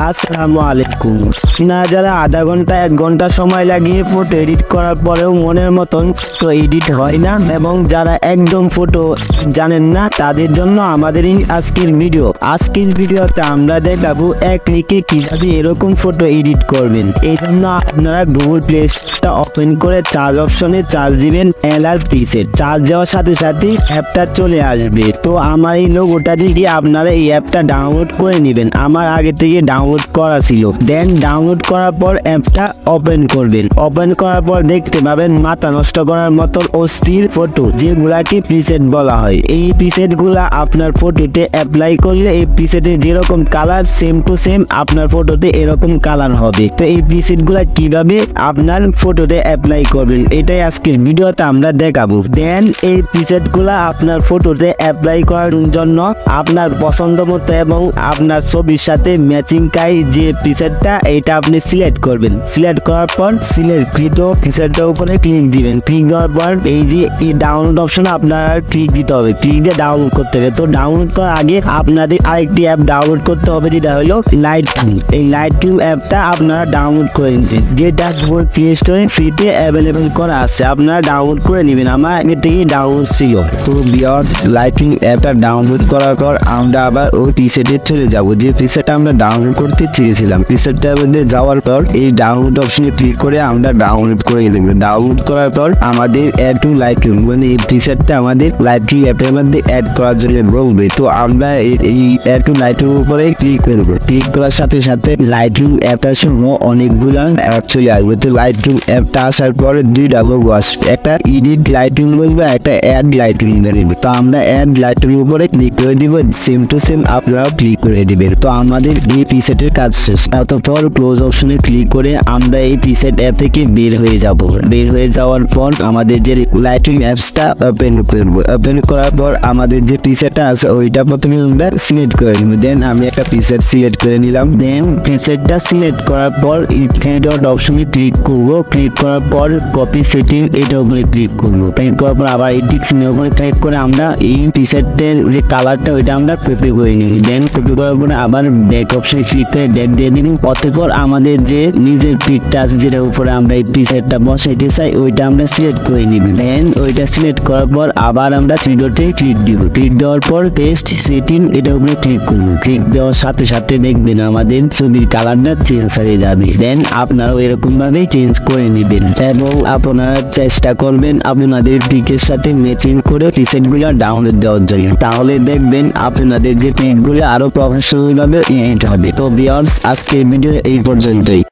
আসসালামু আলাইকুম। না যারা আধা ঘন্টা 1 ঘন্টা সময় লাগিয়ে ফটো এডিট করার পরেও মনের মতন ফটো এডিট হয় না এবং যারা একদম ফটো জানেন না তাদের জন্য আমাদের এই আজকের ভিডিওতে আমরা দেখাবো এক ক্লিকে কিভাবে এরকম ফটো এডিট করবেন। এই জন্য আপনারা গুগল প্লে স্টোরটা ওপেন করে চার্জ অপশনে চার্জ দিবেন এলআর প্রিসেট। চার্জ দেওয়ার সাথে সাথে অ্যাপটা চলে আসবে। তো আমার এই লোগোটা দিয়ে আপনারা এই অ্যাপটা ডাউনলোড করে নেবেন। আমার আগে থেকে ডাউনলোড করা ছিল। দেন ডাউনলোড করার পর অ্যাপটা ওপেন করবেন। ওপেন করার পর দেখতে পাবেন মাথা নষ্ট করার মতো অস্থির ফটো, যেগুলাকে প্রিসেট বলা হয়। এই প্রিসেট গুলা আপনার ফটোতে অ্যাপ্লাই করলে এই প্রিসেটে যেরকম কালার সেম টু সেম আপনার ফটোতে এরকম কালার হবে। তো এই প্রিসেট গুলা কিভাবে আপনার ফটোতে অ্যাপ্লাই করবেন এটাই আজকের ভিডিওতে আমরা দেখাবো। দেন এই প্রিসেট গুলা আপনার ফটোতে অ্যাপ্লাই করার জন্য আপনার পছন্দ মতো এবং আপনার ছবির সাথে ম্যাচিং যে প্রিসেটটা এটা আপনি সিলেক্ট করবেন। সিলেক্ট করার পর সিলেক্টকৃত প্রিসেটটার উপরে ক্লিক দিবেন। ক্লিক দেওয়ার পর এই যে এই ডাউনলোড অপশনে আপনারা ক্লিক দিতে হবে। ক্লিক দিয়ে ডাউনলোড করতে হবে। তো ডাউনলোড করার আগে আপনাদের আরেকটি অ্যাপ ডাউনলোড করতে হবে, যেটা হলো লাইটরুম। এই লাইটরুম অ্যাপটা আপনারা ডাউনলোড করে নিন, যেটা গুগল প্লে স্টোরে ফ্রিতে অ্যাভেলেবেল করা আছে। আপনারা ডাউনলোড করে নেবেন। আমার আগে থেকেই ডাউনলোড ছিল। তো ভিউয়ার্স, লাইটরুম অ্যাপটা ডাউনলোড করার পর আমরা আবার ওই প্রিসেটে চলে যাব যে প্রিসেটটা আমরা ডাউনলোড করতে চেয়েছিলাম। প্রিসেটটার মধ্যে যাওয়ার পর এই ডাউনলোড অপশনে ক্লিক করে আমরা ডাউনলোড করে নেব। ডাউনলোড করার পর আমাদের অ্যাড টু লাইটরুম, মানে এই প্রিসেটটা আমাদের লাইটরুম অ্যাপের মধ্যে অ্যাড করার জন্য বলবে। তো আমরা এই অ্যাড টু লাইটরুম উপরে ক্লিক করব। ক্লিক করার সাথে সাথে লাইটরুম অ্যাপটার সঙ্গে অনেকগুলো অ্যাপ চলে আসবে। তো লাইটরুম অ্যাপটা আসার পরে দুইটা লোগো আসবে, একটা এডিট লাইটরুম বলবে, একটা অ্যাড লাইটরুম বলবে। তো আমরা অ্যাড লাইটরুম উপরে ক্লিক করে দিব। সেম টু সেম আপনারাও ক্লিক করে দিবেন। তো আমাদের এই প্রিসেটের কাজ শেষ। তারপর ক্লোজ অপশনে ক্লিক করে আমরা এই প্রিসেট অ্যাপ থেকে বের হয়ে যাব। বের হয়ে যাওয়ার পর আমাদের যে লাইটরুম অ্যাপসটা ওপেন করব। ওপেন করার পর আমাদের যে প্রিসেটটা আছে ওইটা প্রথমে আমরা সিলেক্ট করে নিব। দেন আমি একটা প্রিসেট সিলেক্ট করে নিলাম। দেন প্রিসেটটা সিলেক্ট করার পর ডট অপশনে ক্লিক করব। ক্লিক করার পর কপি সেটিং এটার উপরে ক্লিক করব। ক্লিক করার পর আবার এডিটের উপরে ক্লিক করে আমরা এই প্রিসেটের যে কালারটা ওইটা আমরা কপি করে নিই। দেন কপি করার পরে আবার ব্যাক অপশনে ক্লিক করে ডেট দিয়ে দিন। অতঃপর আমাদের যে নিজের পিকটা আছে যেটার উপরে আমরা এই প্রিসেটটা বসাইতে চাই ওইটা আমরা সিলেক্ট করে নিব। দেন ওইটা সিলেক্ট করার পর আবার আমরা থ্রি ডটে ক্লিক দিব। ক্লিক দেওয়ার পর পেস্ট সেটিং এটার উপরে ক্লিক করব। ক্লিক দেওয়ার সাথে সাথে দেখবেন আমাদের ছবির কালারটা চেঞ্জ হয়ে যাবে। দেন আপনারাও এরকম ভাবে চেঞ্জ করে নেবেন এবং আপনারা চেষ্টা করবেন আপনাদের পিকের সাথে ম্যাচিং করে প্রিসেটগুলো ডাউনলোড দেওয়ার জন্য। তাহলে দেখবেন আপনাদের যে পিকগুলো আরো প্রফেশনাল ভাবে এডিট হবে। তো ভিউয়ার্স, আজকের ভিডিও এই পর্যন্তই।